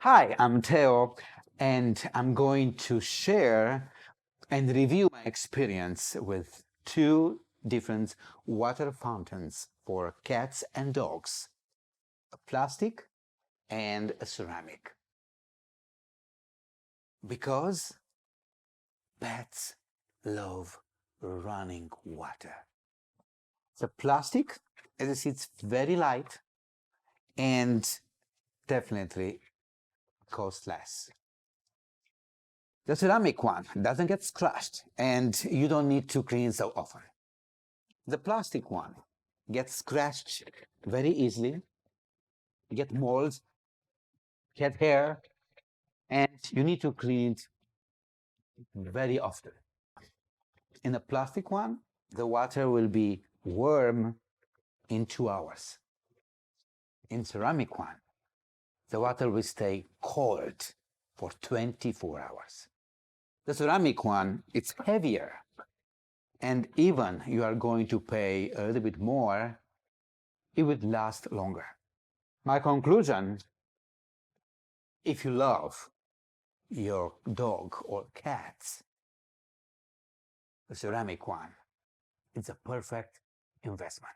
Hi, I'm Theo, and I'm going to share and review my experience with two different water fountains for cats and dogs, a plastic and a ceramic. Because pets love running water. The plastic, as you see, it's very light and definitely costs less. The ceramic one doesn't get scratched and you don't need to clean so often. The plastic one gets scratched very easily, get molds, get hair, and you need to clean it very often. In the plastic one, the water will be warm in 2 hours. In ceramic one, the water will stay cold for 24 hours. The ceramic one, it's heavier, and even you are going to pay a little bit more, it would last longer. My conclusion, if you love your dog or cats, the ceramic one, it's a perfect investment.